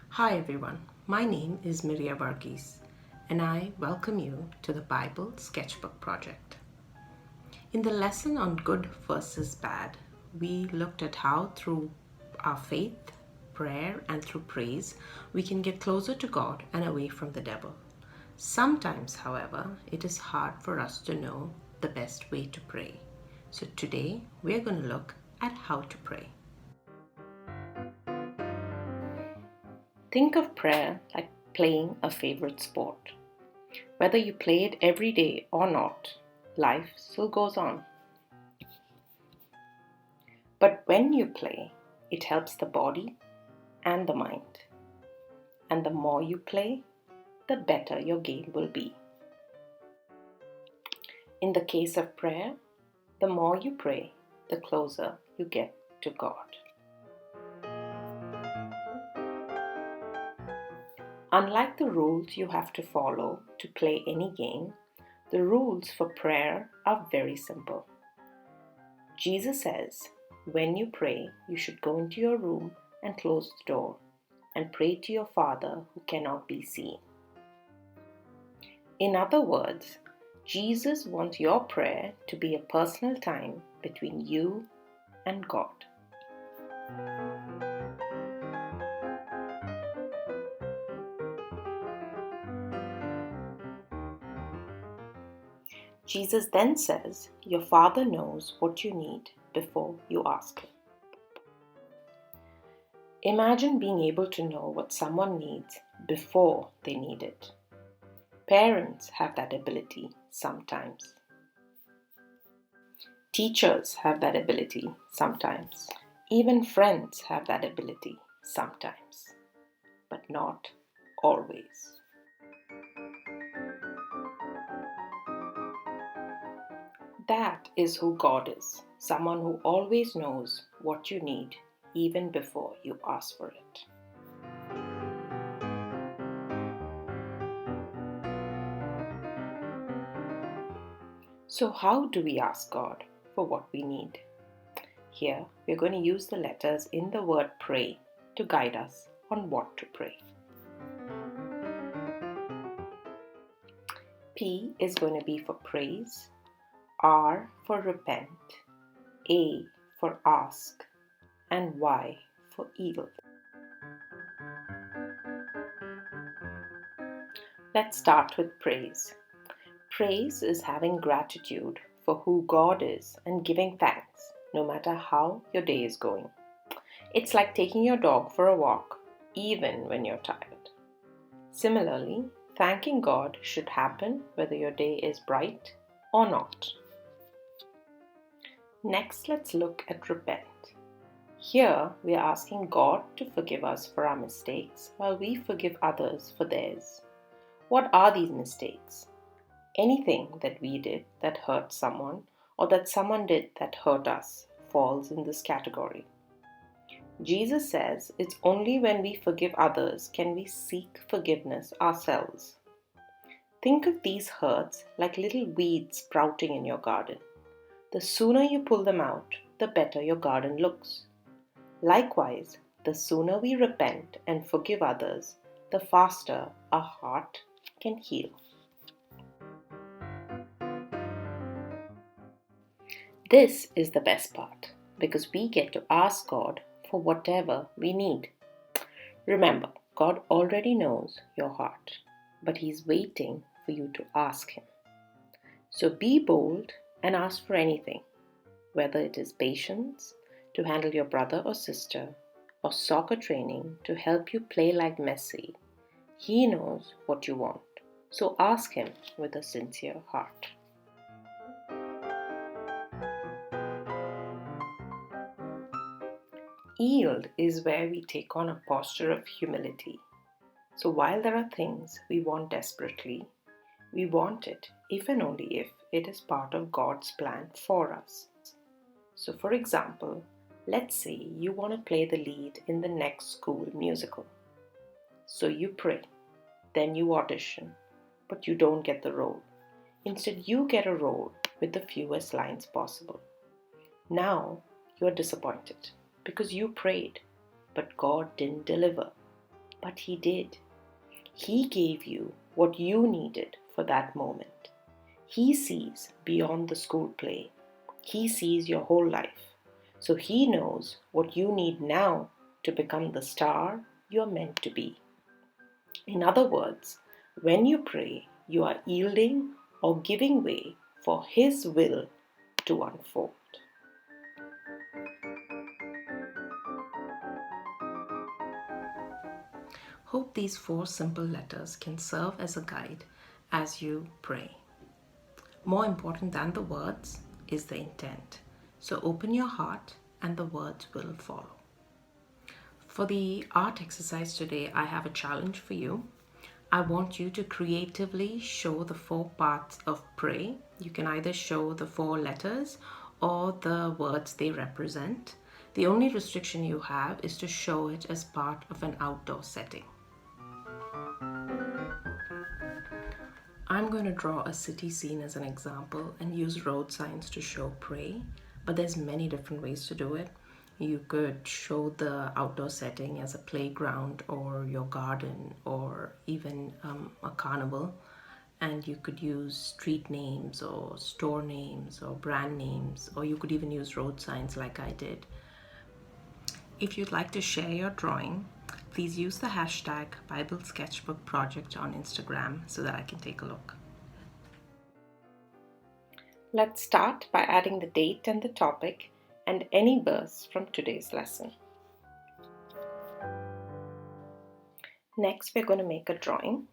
Hi everyone, my name is Miria Varghese and I welcome you to the Bible Sketchbook project. In the lesson on good versus bad, we looked at how through our faith, prayer, and through praise, we can get closer to God and away from the devil. Sometimes, however, it is hard for us to know the best way to pray. So today, we're going to look at how to pray. Think of prayer like playing a favorite sport. Whether you play it every day or not, life still goes on. But when you play, it helps the body and the mind. And the more you play, the better your game will be. In the case of prayer, the more you pray, the closer you get to God. Unlike the rules you have to follow to play any game, the rules for prayer are very simple. Jesus says, when you pray, you should go into your room and close the door and pray to your Father who cannot be seen. In other words, Jesus wants your prayer to be a personal time between you and God. Jesus then says, your Father knows what you need before you ask Him. Imagine being able to know what someone needs before they need it. Parents have that ability sometimes. Teachers have that ability sometimes. Even friends have that ability sometimes, but not always. That is who God is, someone who always knows what you need even before you ask for it. So how do we ask God for what we need? Here, we're going to use the letters in the word pray to guide us on what to pray. P is going to be for praise, R for repent, A for ask, and Y for yield. Let's start with praise. Praise is having gratitude for who God is and giving thanks no matter how your day is going. It's like taking your dog for a walk even when you're tired. Similarly, thanking God should happen whether your day is bright or not. Next, let's look at repent. Here, we are asking God to forgive us for our mistakes while we forgive others for theirs. What are these mistakes? Anything that we did that hurt someone or that someone did that hurt us falls in this category. Jesus says it's only when we forgive others can we seek forgiveness ourselves. Think of these hurts like little weeds sprouting in your garden. The sooner you pull them out, the better your garden looks. Likewise, the sooner we repent and forgive others, the faster our heart can heal. This is the best part because we get to ask God for whatever we need. Remember, God already knows your heart, but He's waiting for you to ask Him. So be bold and ask for anything, whether it is patience to handle your brother or sister, or soccer training to help you play like Messi. He knows what you want, so ask Him with a sincere heart. Yield is where we take on a posture of humility. So while there are things we want desperately, we want it if and only if it is part of God's plan for us. So for example, let's say you want to play the lead in the next school musical. So you pray, then you audition, but you don't get the role. Instead, you get a role with the fewest lines possible. Now you're disappointed because you prayed, but God didn't deliver. but He did. He gave you what you needed for that moment. He sees beyond the school play. He sees your whole life. So He knows what you need now to become the star you're meant to be. In other words, when you pray, you are yielding or giving way for His will to unfold. Hope these 4 simple letters can serve as a guide as you pray. More important than the words is the intent. So open your heart and the words will follow. For the art exercise today, I have a challenge for you. I want you to creatively show the 4 parts of pray. You can either show the 4 letters or the words they represent. The only restriction you have is to show it as part of an outdoor setting. I'm going to draw a city scene as an example and use road signs to show pray, but there's many different ways to do it. You could show the outdoor setting as a playground or your garden or even a carnival, and you could use street names or store names or brand names, or you could even use road signs like I did. If you'd like to share your drawing, please use the hashtag Bible Sketchbook Project on Instagram so that I can take a look. Let's start by adding the date and the topic and any verse from today's lesson. Next, we're going to make a drawing.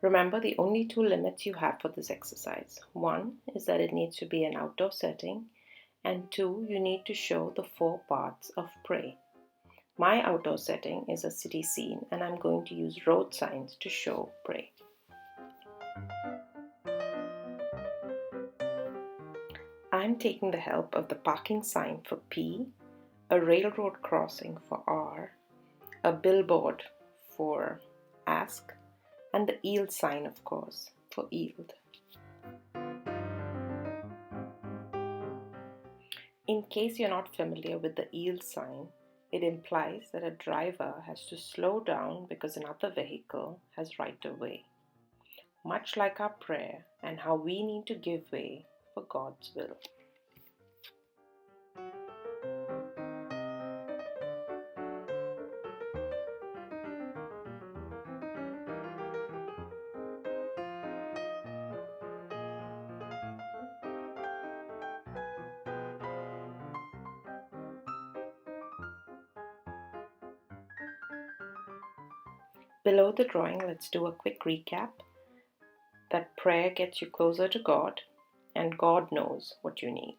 Remember the only 2 limits you have for this exercise. 1 is that it needs to be an outdoor setting, and 2, you need to show the 4 parts of pray. My outdoor setting is a city scene, and I'm going to use road signs to show pray. I'm taking the help of the parking sign for P, a railroad crossing for R, a billboard for ask, and the yield sign, of course, for yield. In case you're not familiar with the yield sign, it implies that a driver has to slow down because another vehicle has right of way. Much like our prayer and how we need to give way for God's will. Below the drawing, let's do a quick recap that prayer gets you closer to God and God knows what you need.